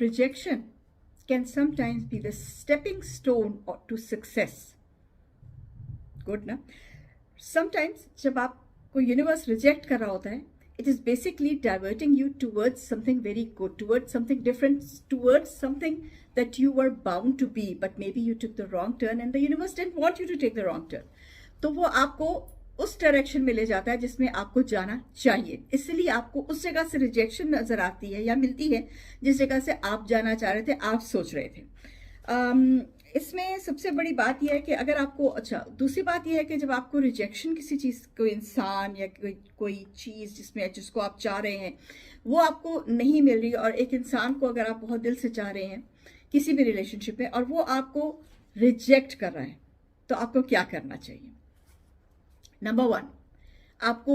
rejection can sometimes be the stepping stone to success. Good ना? Sometimes जब आपको universe reject कर रहा होता है, it is basically diverting you towards something very good, towards something different, towards something that you were bound to be, but maybe you took the wrong turn and the universe didn't want you to take the wrong turn. तो वो आपको उस direction में ले जाता है जिसमें आपको जाना चाहिए, इसलिए आपको उस जगह से रिजेक्शन नजर आती है या मिलती है जिस जगह से आप जाना चाह रहे थे, आप सोच रहे थे। इसमें सबसे बड़ी बात यह है कि अगर आपको, अच्छा दूसरी बात यह है कि जब आपको रिजेक्शन किसी चीज़, कोई इंसान या कोई चीज़ जिसको आप चाह रहे हैं वो आपको नहीं मिल रही, और एक इंसान को अगर आप बहुत दिल से चाह रहे हैं किसी भी रिलेशनशिप में और वो आपको रिजेक्ट कर रहा है, तो आपको क्या करना चाहिए? नंबर 1, आपको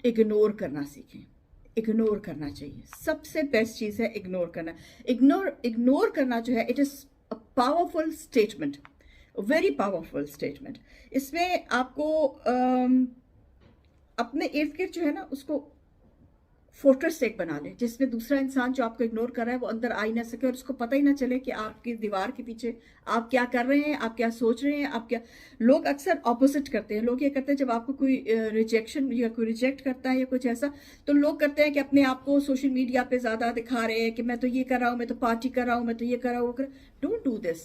इग्नोर करना सीखें। इग्नोर करना चाहिए, सबसे बेस्ट चीज़ है इग्नोर करना। इग्नोर करना जो है, it is a powerful statement, a very powerful statement. इसमें आपको अपने इर्द गिर्द जो है ना उसको फोर्ट्रेस एक बना ले, जिसमें दूसरा इंसान जो आपको इग्नोर कर रहा है वो अंदर आ ही ना सके और उसको पता ही ना चले कि आपकी दीवार के पीछे आप क्या कर रहे हैं, आप क्या सोच रहे हैं, आप क्या। लोग अक्सर ऑपोजिट करते हैं। लोग ये करते हैं, जब आपको कोई रिजेक्शन या कोई रिजेक्ट करता है या कुछ ऐसा, तो लोग करते हैं कि अपने आप को सोशल मीडिया पे ज़्यादा दिखा रहे हैं कि मैं तो ये कर रहा हूँ, मैं तो पार्टी कर रहा हूँ, मैं तो ये कर रहा हूँ, वो कर। Don't do this.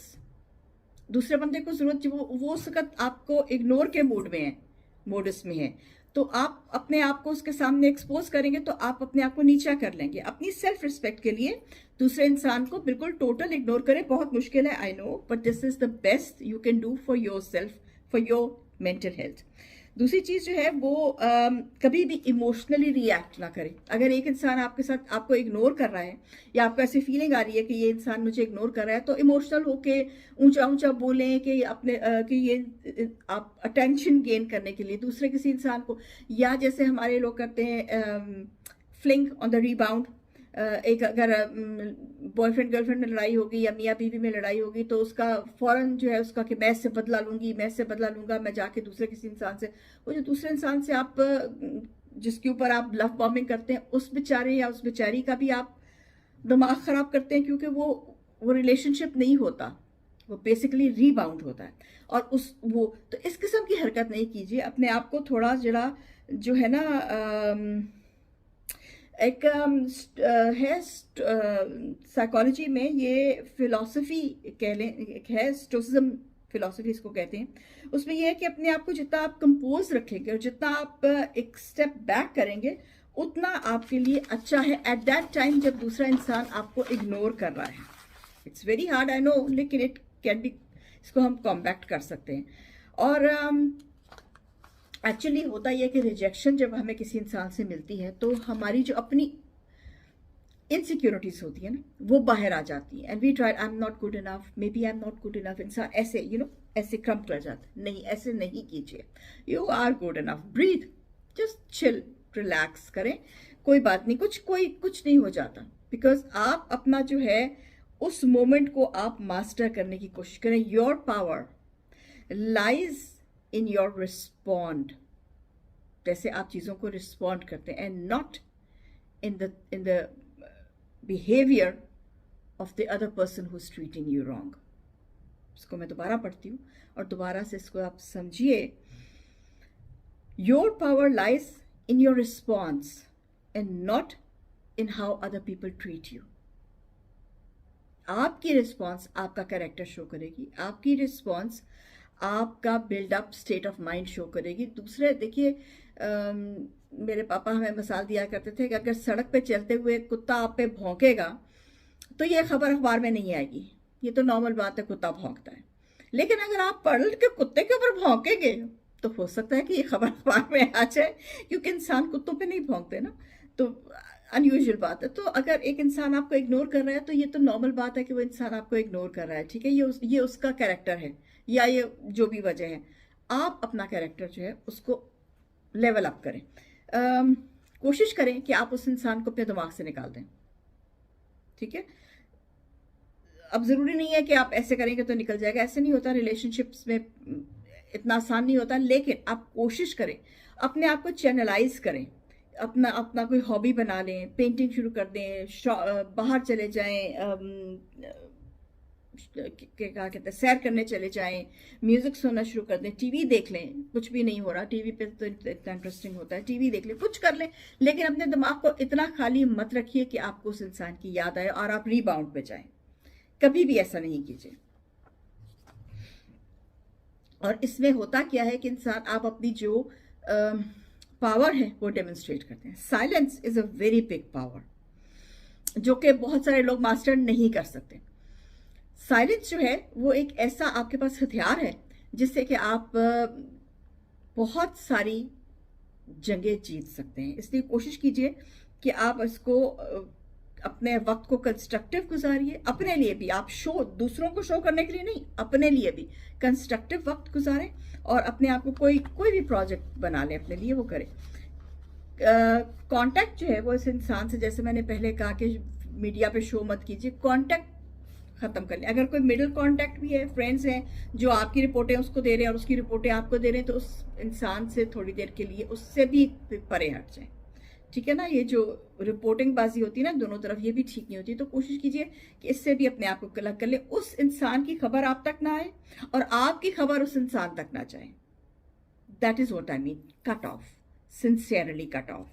दूसरे बंदे को जरूरत, वो उस वक्त आपको इग्नोर के मूड में है, मोडस में है, तो आप अपने आप को उसके सामने एक्सपोज करेंगे तो आप अपने आप को नीचा कर लेंगे। अपनी सेल्फ रिस्पेक्ट के लिए दूसरे इंसान को बिल्कुल टोटल इग्नोर करें, बहुत मुश्किल है, I know, but this is the best you can do for your self, for your mental health. दूसरी चीज़ जो है वो कभी भी इमोशनली रिएक्ट ना करें। अगर एक इंसान आपके साथ आपको इग्नोर कर रहा है या आपको ऐसी फीलिंग आ रही है कि ये इंसान मुझे इग्नोर कर रहा है, तो इमोशनल होके ऊंचा ऊंचा बोलें कि अपने कि ये आप अटेंशन गेन करने के लिए दूसरे किसी इंसान को, या जैसे हमारे लोग करते हैं फ्लिंग ऑन द रीबाउंड। एक अगर बॉयफ्रेंड गर्लफ्रेंड में लड़ाई होगी या मियाँ बीवी में लड़ाई होगी तो उसका फौरन जो है उसका कि मैं इससे बदला लूंगी, मैं इससे बदला लूंगा, मैं जाके दूसरे किसी इंसान से, वो जो दूसरे इंसान से आप जिसके ऊपर आप लव बॉम्बिंग करते हैं उस बेचारे या उस बेचारी का भी आप दिमाग खराब करते हैं, क्योंकि वो रिलेशनशिप नहीं होता, वो बेसिकली रीबाउंड होता है। और तो इस किस्म की हरकत नहीं कीजिए। अपने आप को थोड़ा जरा जो है ना एक है साइकोलॉजी में ये फिलॉसफी कह लें, एक है स्टोइसिज्म फिलॉसफी इसको कहते हैं। उसमें यह है कि अपने आप को जितना आप कंपोज रखेंगे और जितना आप एक स्टेप बैक करेंगे उतना आपके लिए अच्छा है एट दैट टाइम जब दूसरा इंसान आपको इग्नोर कर रहा है। It's very hard, I know, लेकिन इट कैन बी, इसको हम कॉम्बैक्ट कर सकते हैं। और एक्चुअली होता यह है कि रिजेक्शन जब हमें किसी इंसान से मिलती है तो हमारी जो अपनी इनसिक्योरिटीज होती है ना वो बाहर आ जाती है, and we try, I am not good enough, maybe I am not good enough. इंसान ऐसे ऐसे क्रम्प कर जाता है। नहीं, ऐसे नहीं कीजिए, you are good enough, breathe, just chill, relax करें, कोई बात नहीं, कुछ नहीं हो जाता, बिकॉज आप अपना जो है उस मोमेंट को आप मास्टर करने की कोशिश करें। Your power lies in your respond, जैसे आप चीज़ों को रिस्पॉन्ड करते हैं, and not in the behaviour of the other person who is treating you wrong. इसको मैं दोबारा पढ़ती हूँ और दोबारा से इसको आप समझिए। Your power lies in your response and not in how other people treat you. आपकी रिस्पॉन्स आपका कैरेक्टर शो करेगी, आपकी रिस्पॉन्स आपका buildup state of mind show करेगी। दूसरे देखिए, मेरे पापा हमें मिसाल दिया करते थे कि अगर सड़क पे चलते हुए कुत्ता आप पे भौंकेगा तो ये खबर अखबार में नहीं आएगी, ये तो नॉर्मल बात है, कुत्ता भौंकता है। लेकिन अगर आप पलट के कुत्ते के ऊपर भौंकेंगे तो हो सकता है कि ये खबर अखबार में आ जाए, क्योंकि इंसान कुत्तों पे नहीं भौंकते ना, तो अनयूजुअल बात है। तो अगर एक इंसान आपको इग्नोर कर रहा है तो ये तो नॉर्मल बात है कि वो इंसान आपको इग्नोर कर रहा है, ठीक है, ये उसका कैरेक्टर है या ये जो भी वजह है। आप अपना कैरेक्टर जो है उसको लेवल अप करें। कोशिश करें कि आप उस इंसान को अपने दिमाग से निकाल दें, ठीक है। अब ज़रूरी नहीं है कि आप ऐसे करेंगे तो निकल जाएगा, ऐसे नहीं होता, रिलेशनशिप्स में इतना आसान नहीं होता, लेकिन आप कोशिश करें, अपने आप को चैनलाइज करें, अपना अपना कोई हॉबी बना लें, पेंटिंग शुरू कर दें, बाहर चले जाएं, क्या कहते हैं, सैर करने चले जाएं, म्यूजिक सुनना शुरू कर दें, टीवी देख लें। कुछ भी नहीं हो रहा टीवी पे तो इतना इंटरेस्टिंग होता है, टीवी देख लें, कुछ कर लें, लेकिन अपने दिमाग को इतना खाली मत रखिए कि आपको उस इंसान की याद आए और आप रीबाउंड पे जाएं। कभी भी ऐसा नहीं कीजिए। और इसमें होता क्या है कि इंसान, आप अपनी जो पावर है वो डेमोन्स्ट्रेट करते हैं। Silence is a very big power, जो कि बहुत सारे लोग मास्टर नहीं कर सकते। साइलेंस जो है वो एक ऐसा आपके पास हथियार है जिससे कि आप बहुत सारी जंगें जीत सकते हैं। इसलिए कोशिश कीजिए कि आप इसको अपने वक्त को कंस्ट्रक्टिव गुजारिए, अपने लिए भी। आप दूसरों को शो करने के लिए नहीं, अपने लिए भी कंस्ट्रक्टिव वक्त गुजारें और अपने आप को कोई भी प्रोजेक्ट बना लें अपने लिए, वो करें। कांटेक्ट जो है वो इस इंसान से, जैसे मैंने पहले कहा कि मीडिया पे शो मत कीजिए, कांटेक्ट खत्म कर लें। अगर कोई मिडिल कांटेक्ट भी है, फ्रेंड्स हैं जो आपकी रिपोर्टें उसको दे रहे हैं और उसकी रिपोर्टें आपको दे रहे हैं, तो उस इंसान से थोड़ी देर के लिए उससे भी परे हट जाएं। ठीक है ना? ये जो रिपोर्टिंग बाजी होती है ना दोनों तरफ, ये भी ठीक नहीं होती। तो कोशिश कीजिए कि इससे भी अपने आप को अलग कर ले। उस इंसान की खबर आप तक ना आए और आपकी खबर उस इंसान तक ना जाए। That is what I mean, cut off, sincerely cut off.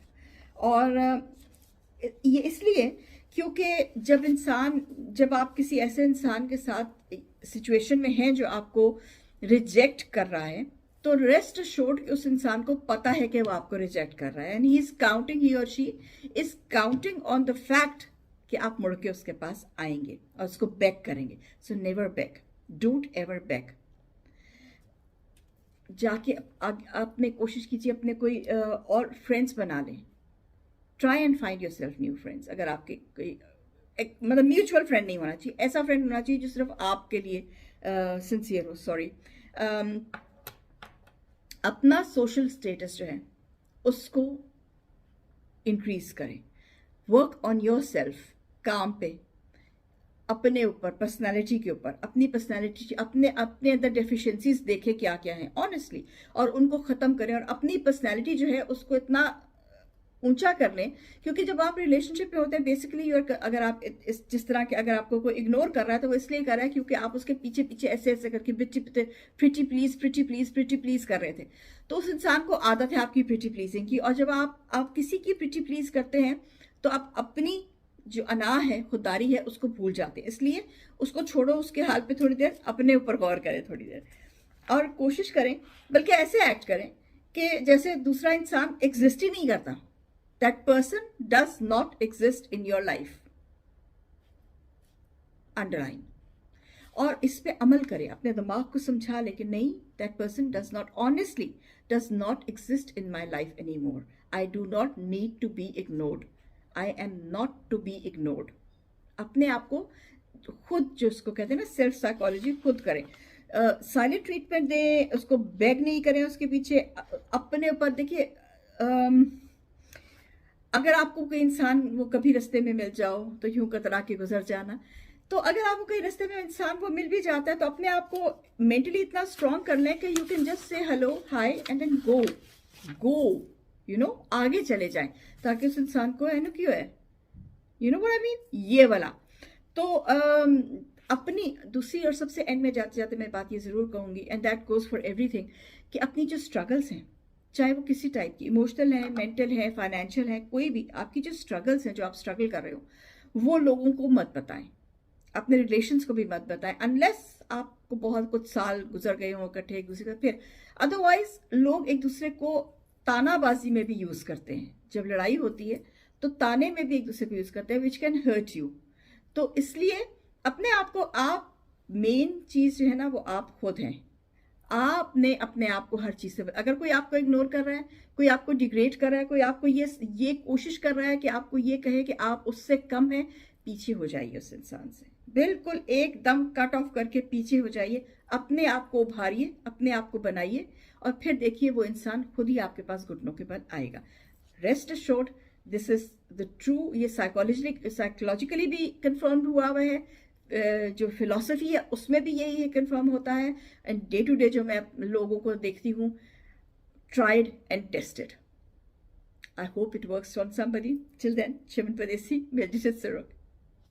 और ये इसलिए क्योंकि जब आप किसी ऐसे इंसान के साथ सिचुएशन में हैं जो आपको रिजेक्ट कर रहा है, तो रेस्ट अश्योर्ड उस इंसान को पता है कि वो आपको रिजेक्ट कर रहा है, एंड ही इज काउंटिंग, ही और she is counting on the fact कि आप मुड़ के उसके पास आएंगे और उसको बैक करेंगे। So never back, don't ever back. जाके आपने कोशिश कीजिए अपने कोई और फ्रेंड्स बना लें। Try and find your self new friends. अगर आपके कोई मतलब म्यूचुअल फ्रेंड नहीं होना चाहिए, ऐसा फ्रेंड होना चाहिए जो सिर्फ आपके लिए सिंसियर हो। सॉरी, अपना सोशल स्टेटस जो है उसको इंक्रीज करें। वर्क ऑन योर सेल्फ, काम पे, अपने ऊपर, पर्सनालिटी के ऊपर, अपनी पर्सनालिटी, अपने अंदर डेफिशिएंसीज देखें क्या क्या है ऑनेस्टली, और उनको ख़त्म करें। और अपनी पर्सनालिटी जो है उसको इतना ऊंचा कर लें, क्योंकि जब आप रिलेशनशिप में होते हैं बेसिकली, अगर आप जिस तरह के, अगर आपको कोई इग्नोर कर रहा है तो वो इसलिए कर रहा है क्योंकि आप उसके पीछे पीछे ऐसे ऐसे करके प्रिटी प्लीज कर रहे थे। तो उस इंसान को आदत है आपकी प्रिटी प्लीजिंग की, और जब आप किसी की प्रिटी प्लीज करते हैं तो आप अपनी जो अना है, खुददारी है, उसको भूल जाते हैं। इसलिए उसको छोड़ो, उसके हाल पे थोड़ी देर, अपने ऊपर गौर करें थोड़ी देर, और कोशिश करें, बल्कि ऐसे एक्ट करें कि जैसे दूसरा इंसान एग्जिस्ट ही नहीं करता। That person does not exist in your life. Underline. और इस पे अमल करें, अपने दिमाग को समझा ले कि नहीं, that person does not, honestly does not exist in my life anymore. I do not need to be ignored. I am not to be ignored. अपने आप को खुद, जो उसको कहते हैं ना सेल्फ साइकोलॉजी, खुद करें। साइलेंट ट्रीटमेंट दें, उसको बैग नहीं करें उसके पीछे, अपने ऊपर देखिए। अगर आपको कोई इंसान, वो कभी रास्ते में मिल जाओ तो यूं कतरा के गुजर जाना, तो अगर आपको कहीं रास्ते में इंसान वो मिल भी जाता है तो अपने आप को मेंटली इतना स्ट्रांग कर लें कि you can just say hello, hi and then go, आगे चले जाएं, ताकि उस इंसान को, है ना, क्यों है, व्हाट आई मीन, ये वाला। तो अपनी दूसरी और सबसे एंड में जाते जाते मैं बात ये जरूर कहूंगी, and that goes for everything, कि अपनी जो स्ट्रगल्स हैं, चाहे वो किसी टाइप की, इमोशनल है, मेंटल है, फाइनेंशियल है, कोई भी आपकी जो स्ट्रगल्स हैं, जो आप स्ट्रगल कर रहे हो, वो लोगों को मत बताएं, अपने रिलेशंस को भी मत बताएं, अनलेस आपको बहुत कुछ साल गुजर गए हों इकट्ठे एक दूसरे का। फिर अदरवाइज लोग एक दूसरे को तानाबाजी में भी यूज करते हैं। जब लड़ाई होती है तो ताने में भी एक दूसरे को यूज करते हैं, विच कैन हर्ट यू। तो इसलिए अपने आप को, आप मेन चीज जो है ना वो आप खुद हैं। आपने अपने आप को हर चीज से, अगर कोई आपको इग्नोर कर रहा है, कोई आपको डिग्रेड कर रहा है, कोई आपको ये कोशिश कर रहा है कि आपको ये कहे कि आप उससे कम है, पीछे हो जाइए उस इंसान से, बिल्कुल एकदम कट ऑफ करके पीछे हो जाइए। अपने आप को उभारिए, अपने आप को बनाइए, और फिर देखिए वो इंसान खुद ही आपके पास घुटनों के बल आएगा। Rest assured, this is the true. ये साइकोलॉजिकली भी कंफर्म हुआ हुआ है, जो फिलॉसफी है उसमें भी यही कंफर्म होता है, एंड डे टू डे जो मैं लोगों को देखती हूँ, tried and tested. I hope it works on somebody. Till then, Shivan Padesi, Medjit Sarok.